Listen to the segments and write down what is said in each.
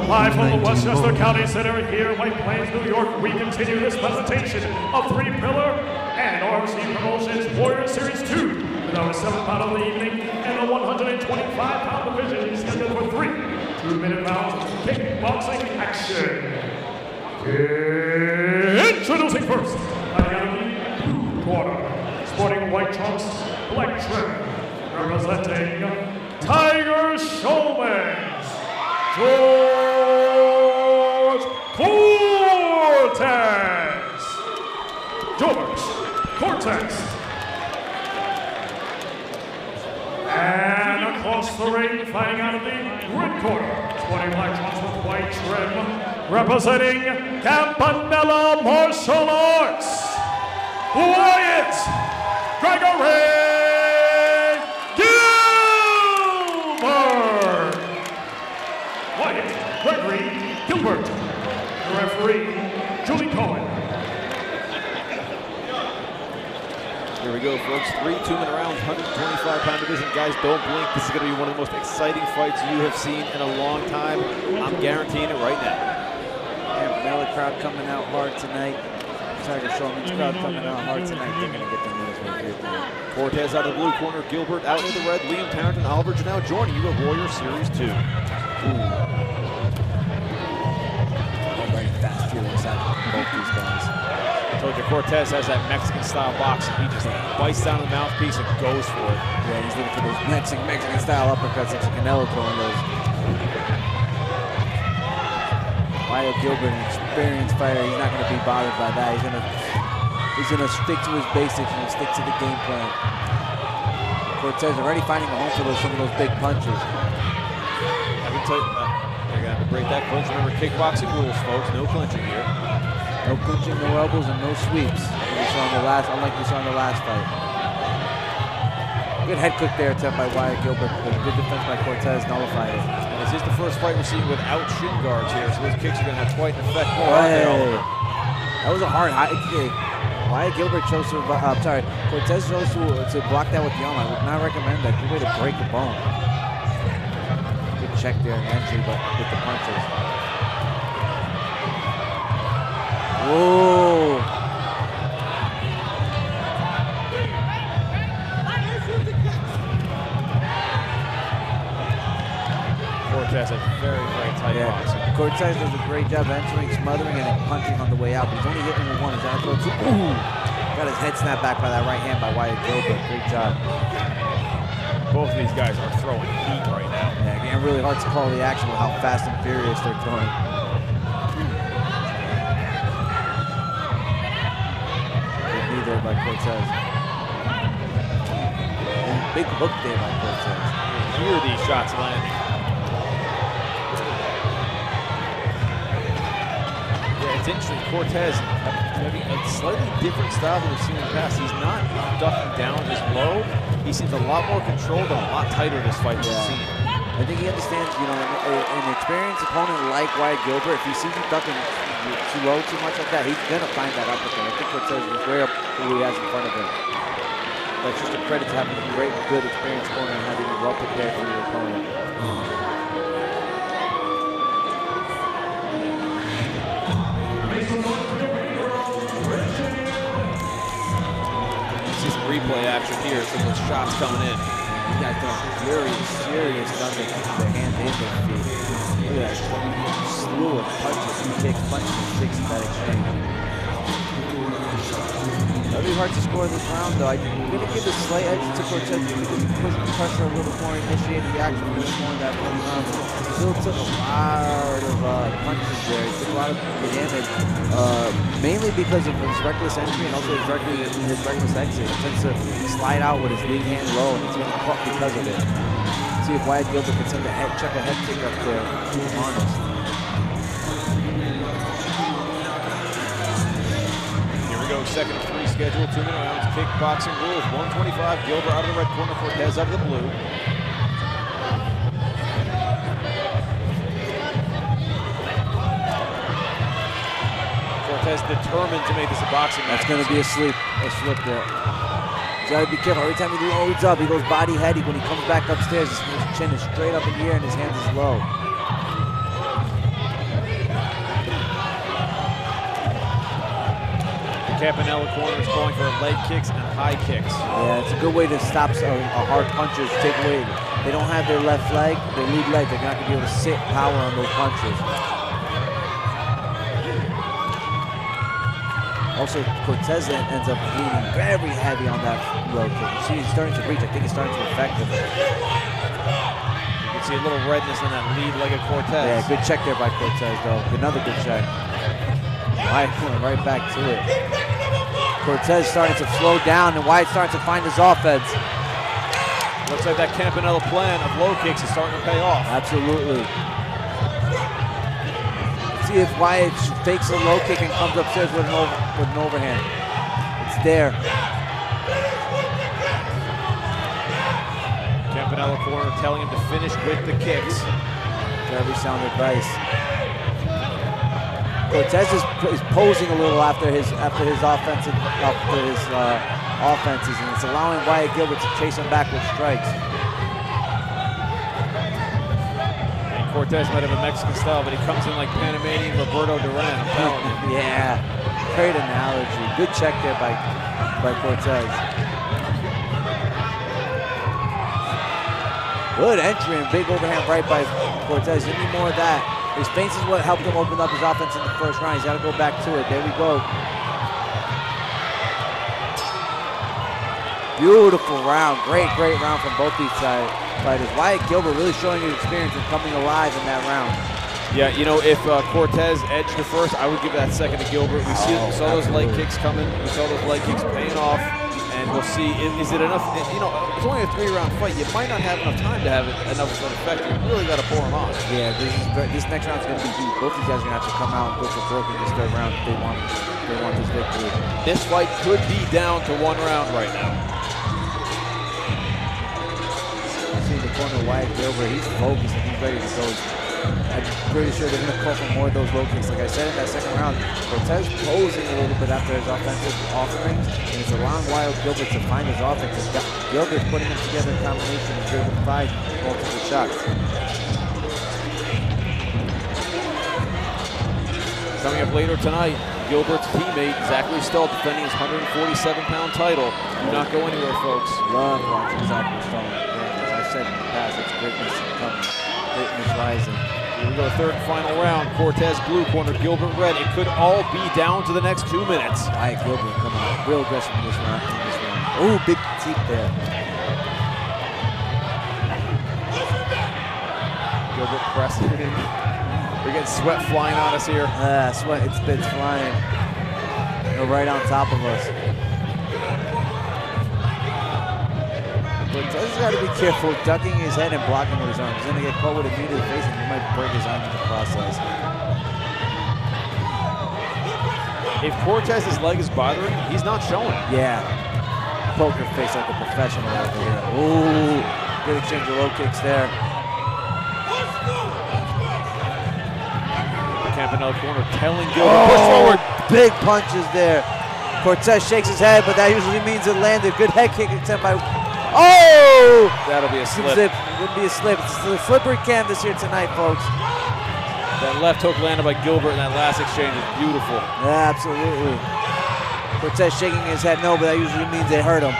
Live from the Westchester County Center here in White Plains, New York, we continue this presentation of Three Pillar and RC Promotions Warrior Series 2 with our 7th bout of the evening and the 125-pound division scheduled for 3 2-minute rounds of kickboxing action. Introducing first, fighting out of the blue corner, sporting white trunks, black trim, representing Tiger Showman, George Cortez. Gilbert, Cortez. And across the ring, fighting out of the red corner, sporting black trunks with white trim, representing Campanella Martial Arts, Wyatt Gregory Gilbert. Wyatt Gregory Gilbert. The referee, Julie Cohen. Here we go, folks. 3 2-minute rounds, 125-pound division. Guys, don't blink. This is going to be one of the most exciting fights you have seen in a long time. I'm guaranteeing it right now. Another crowd coming out hard tonight. Tiger Showman's crowd coming out hard tonight. They're going to get the minutes right here. Cortez out of the blue corner, Gilbert out in the red. Liam Tarrant and Oliver Janelle joining you at Warrior Series 2. Very fast here inside both these guys. I told you, Cortez has that Mexican-style boxing. He just bites down the mouthpiece and goes for it. Yeah, he's looking for those Mexican-style uppercuts like Canelo throwing those. Wyatt Gilbert, an experienced fighter, he's not going to be bothered by that. He's going to stick to his basics and stick to the game plan. Cortez already finding a home for some of those big punches. I can tell you, you're going to have to break that clinch. Remember, kickboxing rules, folks. No clinching here. No clinching, no elbows, and no sweeps. Unlike we saw in the last fight. Good head kick there attempt by Wyatt Gilbert, but good defense by Cortez nullified it. And this is the first fight we're seeing without shin guards here, so those kicks are going to have quite an effect. That was a hard high kick. Wyatt Gilbert chose to, Cortez chose to block that with the arm. I would not recommend that. Good way to break the bone. Good check there in entry, but with the punches. Whoa. Cortez has very, very tight boxing. Cortez does a great job entering, smothering, and punching on the way out. But he's only hitting with one. He's gonna throw two. Ooh! Got his head snapped back by that right hand by Wyatt Gilbert. Great job. Both of these guys are throwing heat right now. Yeah, getting really hard to call the action with how fast and furious they're throwing. Good knee there by Cortez. And big hook there by Cortez. You hear these shots landing. It's interesting, Cortez having a slightly different style than we've seen in the past. He's not ducking down as low. He seems a lot more controlled and a lot tighter this fight than we've seen. I think he understands, an experienced opponent like Wyatt Gilbert, if he sees you ducking too low too much like that, he's going to find that uppercut. I think Cortez is way up who he has in front of him. That's just a credit to having a great, good, experienced opponent and having him well prepared for your opponent. Replay action here, so those shots coming in. You guys throwing serious numbers with their hands and their feet. Look at that slew of punches, kicks, punches, and kicks in that exchange. That'll be hard to score this round, though. I'm going to give a slight edge to Cortez. He's going to push the pressure a little more, initiate the action a little more in that first round. Still took a lot of punches there. He took a lot of damage, mainly because of his reckless entry and also his reckless exit. He tends to slide out with his lead hand low, and he's going to be caught because of it. Let's see if Wyatt Gilbert can send check a head kick up there. Too honest. Here we go, second of 3 scheduled, 2-minute rounds, kickboxing rules, 125, Gilbert out of the red corner, Cortez out of the blue. Cortez determined to make this a boxing match. That's going to be a slip there. He's got to be careful. Every time he loads up, he goes body heady. When he comes back upstairs, his chin is straight up in the air and his hands is low. Campanella corner is calling for leg kicks and high kicks. Yeah, it's a good way to stop a hard puncher. Take away. They don't have their left leg, their lead leg. They're not going to be able to sit power on those punches. Also, Cortez ends up leaning very heavy on that low kick. You see, he's starting to reach. I think it's starting to affect him. You can see a little redness on that lead leg of Cortez. Yeah, good check there by Cortez, though. Another good check. Wyatt going right back to it. Cortez starting to slow down, and Wyatt starting to find his offense. Looks like that Campanella plan of low kicks is starting to pay off. Absolutely. See if Wyatt fakes a low kick and comes upstairs with an overhand. It's there. Campanella corner telling him to finish with the kicks. Very sound advice. Cortez is posing a little after his offenses, and it's allowing Wyatt Gilbert to chase him back with strikes. And Cortez might have a Mexican style, but he comes in like Panamanian Roberto Duran. I'm telling you. Yeah, great analogy. Good check there by Cortez. Good entry and big overhand right by Cortez. You need more of that. His feints is what helped him open up his offense in the first round. He's got to go back to it. There we go. Beautiful round. Great round from both these fighters. Wyatt Gilbert really showing his experience and coming alive in that round. Yeah, you know, if Cortez edged the first, I would give that second to Gilbert. We saw those leg kicks coming. We saw those leg kicks paying off. And we'll see, is it enough? You know, it's only a 3-round fight. You might not have enough time to have enough of an effect. You really got to pour them on. Yeah, this next round's going to be huge. Both these guys are going to have to come out and go for broke in this third round if they want this victory. This fight could be down to 1 round right now. You see the corner, Wyatt Gilbert, he's focused and he's ready to go. I'm pretty sure they're going to call for more of those low kicks. Like I said in that second round, Cortez posing a little bit after his offensive offerings, and it's allowing Wyatt Gilbert to find his offense. Gilbert's putting them together in combination and able to find multiple shots. Coming up later tonight, Gilbert's teammate, Zachary Stull, defending his 147-pound title. Do not go anywhere, folks. Love watching Zachary Stull. Yeah, as I said in the past, it's greatness coming. Greatness rising. Here we go, third and final round. Cortez blue corner, Gilbert red. It could all be down to the next 2 minutes. Wyatt Gilbert coming out real aggressive in this round. Oh, big teeth there. Gilbert pressing in. We're getting sweat flying on us here. Sweat, it's flying. They're right on top of us. Cortez has got to be careful ducking his head and blocking with his arm. He's going to get caught with a knee to the face and he might break his arm in the process. If Cortez's leg is bothering him, he's not showing it. Yeah. Poker face like a professional over here. Ooh, good exchange of low kicks there. Campanella corner telling Gilbert, push forward. Big punches there. Cortez shakes his head, but that usually means it landed. Good head kick attempt by... Oh! That'll be a slip. It would be a slip. It's a slippery canvas here tonight, folks. That left hook landed by Gilbert in that last exchange is beautiful. Yeah, absolutely. Cortez shaking his head no, but that usually means they hurt him.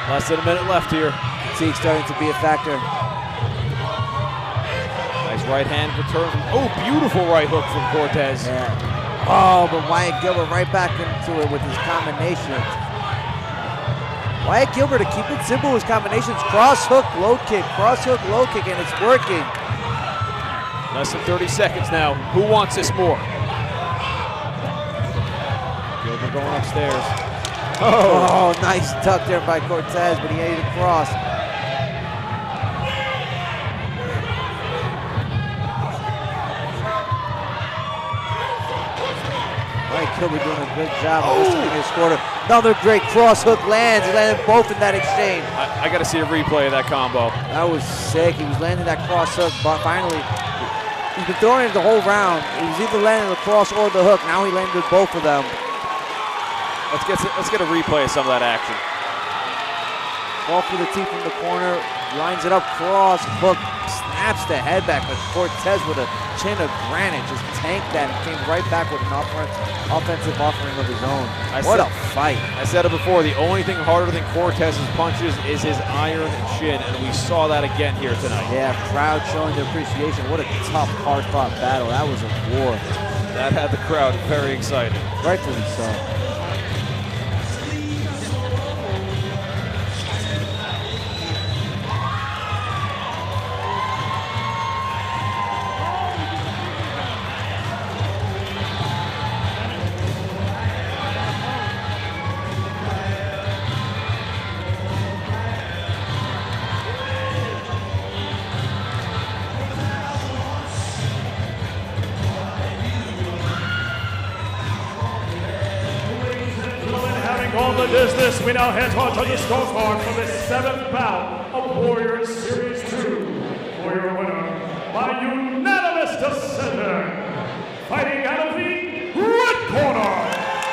Less than a minute left here. Fatigue starting to be a factor. Nice right hand return. Oh, beautiful right hook from Cortez. Yeah. Oh, but Wyatt Gilbert right back into it with his combinations. Wyatt Gilbert, to keep it simple, his combinations, cross hook, low kick, and it's working. Less than 30 seconds now. Who wants this more? Gilbert going upstairs. Oh, nice tuck there by Cortez, but he ate it across. Wyatt Gilbert doing a good job of listening to his quarter. Another great cross hook lands. He landed both in that exchange. I got to see a replay of that combo. That was sick. He was landing that cross hook, but finally, he's been throwing it the whole round. He was either landing the cross or the hook. Now he landed both of them. Let's get a replay of some of that action. Ball for the teeth from the corner. Lines it up, cross, hook, snaps the head back, but Cortez with a chin of granite just tanked that and came right back with an offensive offering of his own. What a fight. I said it before, the only thing harder than Cortez's punches is his iron chin, and we saw that again here tonight. Yeah, crowd showing their appreciation. What a tough, hard-fought battle. That was a war. That had the crowd very excited. Rightfully so. Gone the distance, we now head to the scorecard for the 7th bout of Warrior Series 2. For your winner